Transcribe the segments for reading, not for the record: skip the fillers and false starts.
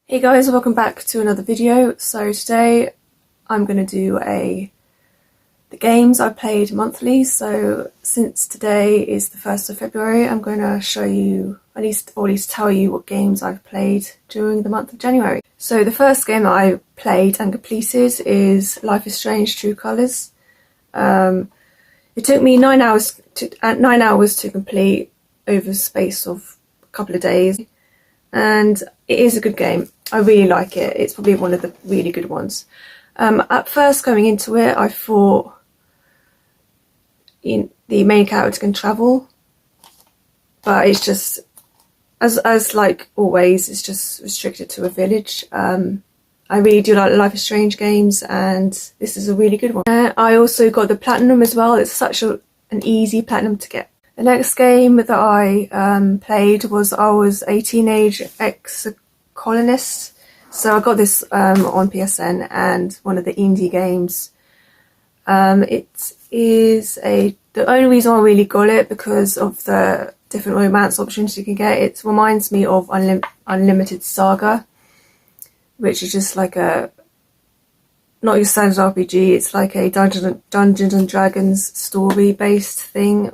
Hey guys, welcome back to another video. So today I'm going to do the games I played monthly. So since today is the 1st of February, I'm going to show you, or at least tell you what games I've played during the month of January. So the first game that I played and completed is Life is Strange True Colors. It took me 9 hours to complete over the space of a couple of days. And it is a good game. I really like it. It's probably one of the really good ones. At first, going into it, I thought the main character can travel, but it's just, as like always, it's just restricted to a village. I really do like Life is Strange games, and this is a really good one. I also got the platinum as well. It's such an easy platinum to get. The next game that I played was I was a teenage Exocolonist. So I got this on PSN and one of the indie games. It is the only reason I really got it because of the different romance options you can get. It reminds me of Unlimited Saga, which is just like not your standard RPG. It's like a Dungeons and Dragons story based thing.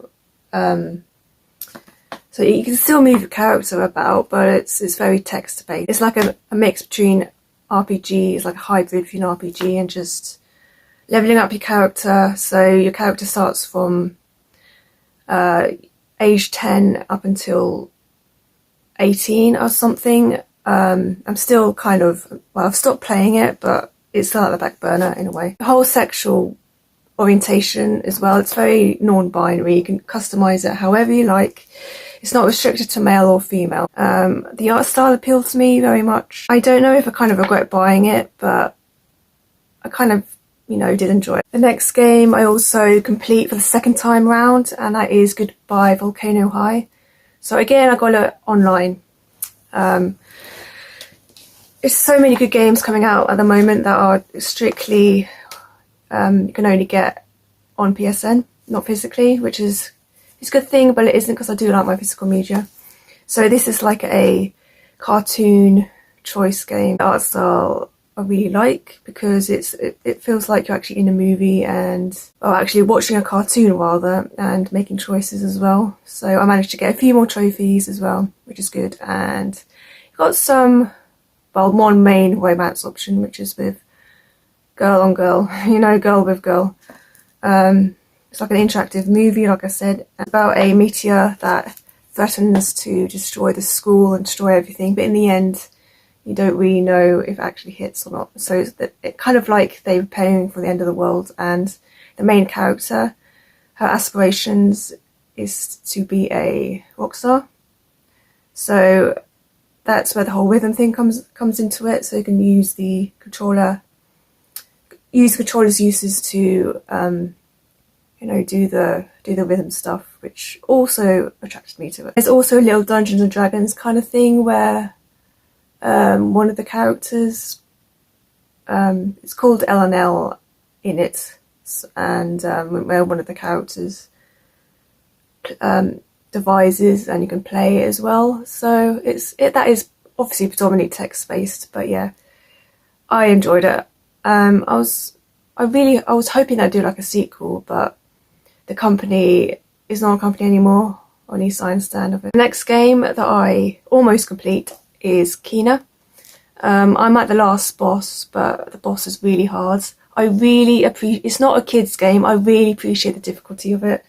So you can still move your character about, but it's very text based. It's like a mix between RPG, it's like a hybrid between RPG and just leveling up your character. So your character starts from age 10 up until 18 or something. I'm still kind of, well, I've stopped playing it, but it's still at the back burner in a way. The whole sexual orientation as well, it's very non-binary. You can customize it however you like. It's not restricted to male or female. The art style appealed to me very much. I don't know if I kind of regret buying it, but I kind of, did enjoy it. The next game I also complete for the second time round, and that is Goodbye Volcano High. So again, I got it online. There's so many good games coming out at the moment that are strictly you can only get on PSN, not physically, which is a good thing, but it isn't because I do like my physical media. So this is like a cartoon choice game. The art style I really like because it feels like you're actually in a movie or actually watching a cartoon rather, and making choices as well. So I managed to get a few more trophies as well, which is good. And got one main romance option, which is with girl on girl, girl with girl. It's like an interactive movie, like I said, about a meteor that threatens to destroy the school and destroy everything, but in the end you don't really know if it actually hits or not. So it kind of like they're preparing for the end of the world, and the main character, her aspirations is to be a rock star. So that's where the whole rhythm thing comes into it. So you can use the controller's uses to do the rhythm stuff, which also attracted me to it. There's also a little Dungeons and Dragons kind of thing where one of the characters, it's called L&L in it, and where one of the characters devises and you can play it as well. So that is obviously predominantly text based, but yeah, I enjoyed it. I was hoping they'd do like a sequel, but the company is not a company anymore, or at least I understand of it. The next game that I almost complete is Kena. I'm at the last boss, but the boss is really hard. It's not a kid's game. I really appreciate the difficulty of it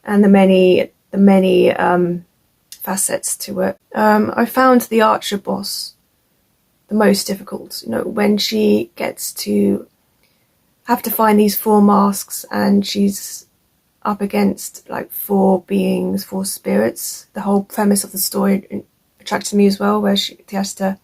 and the many facets to it. I found the archer boss the most difficult. When she gets to have to find these 4 masks, and she's up against like 4 beings, 4 spirits. The whole premise of the story attracted me as well, where she has to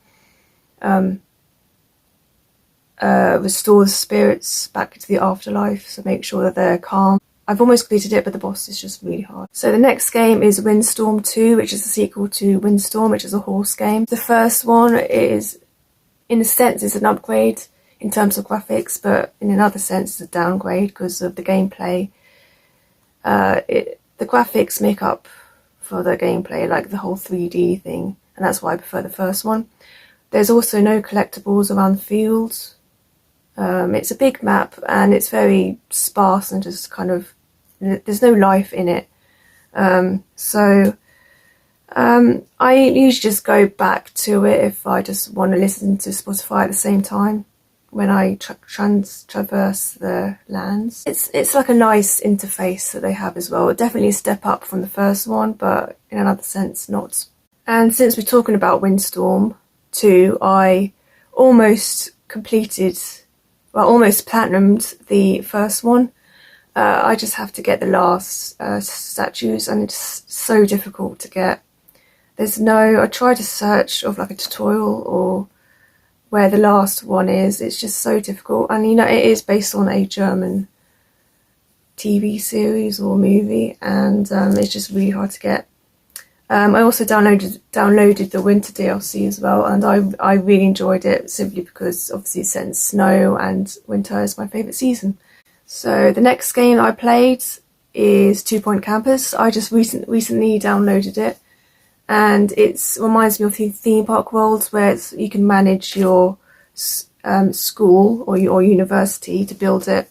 restore the spirits back to the afterlife, so make sure that they're calm. I've almost completed it, but the boss is just really hard. So the next game is Windstorm 2, which is the sequel to Windstorm, which is a horse game. The first one is, in a sense, is an upgrade in terms of graphics, but in another sense it's a downgrade because of the gameplay. The graphics make up for the gameplay, like the whole 3D thing, and that's why I prefer the first one. There's also no collectibles around the fields. It's a big map and it's very sparse and just kind of, there's no life in it. I usually just go back to it if I just want to listen to Spotify at the same time when I traverse the lands. It's like a nice interface that they have as well. Definitely a step up from the first one, but in another sense not. And since we're talking about Windstorm 2, I almost platinumed the first one. I just have to get the last statues, and it's so difficult to get. I tried to search of like a tutorial or where the last one is. It's just so difficult, and you know, it is based on a German TV series or movie, and it's just really hard to get. I also downloaded the winter DLC as well, and I really enjoyed it simply because obviously it's set in snow and winter is my favourite season. So the next game I played is 2 Point Campus. I just recently downloaded it, and it reminds me of the theme park world where you can manage your school or your university to build it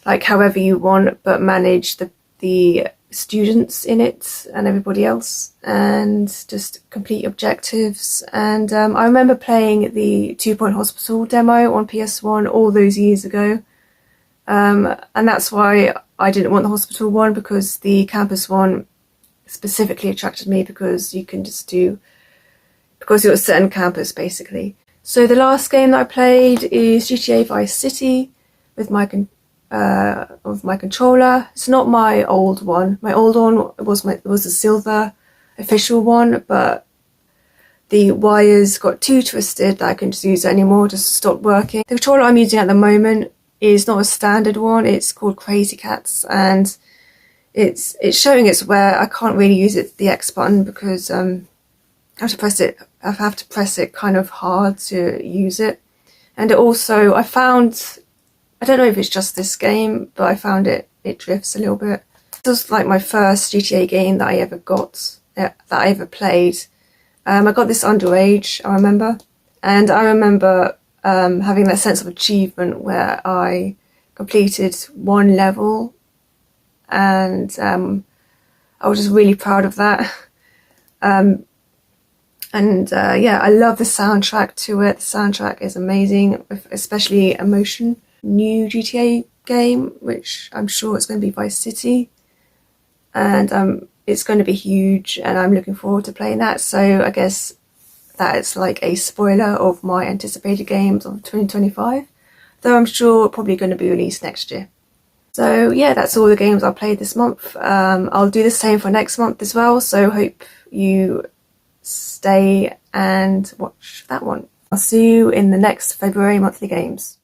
like however you want, but manage the students in it and everybody else, and just complete objectives. And I remember playing the 2 Point Hospital demo on PS1 all those years ago, and that's why I didn't want the hospital one, because the campus one specifically attracted me because you can just because it was set in campus basically. So the last game that I played is GTA Vice City with my controller. It's not my old one. My old one was a silver official one, but the wires got too twisted that I couldn't just use it anymore, just stopped working. The controller I'm using at the moment is not a standard one. It's called Crazy Cats, and it's showing its wear. I can't really use the X button because I have to press it kind of hard to use it. And it also, I don't know if it's just this game, but I found it drifts a little bit. This was like my first GTA game that I ever played. I got this underage, I remember. And I remember having that sense of achievement where I completed one level, and I was just really proud of that. Yeah, I love the soundtrack to it. The soundtrack is amazing, especially Emotion. New GTA game, which I'm sure it's going to be Vice City, and it's going to be huge, and I'm looking forward to playing that. So I guess that's like a spoiler of my anticipated games of 2025, though I'm sure probably going to be released next year. So yeah, that's all the games I played this month. I'll do the same for next month as well, so hope you stay and watch that one. I'll see you in the next February monthly games.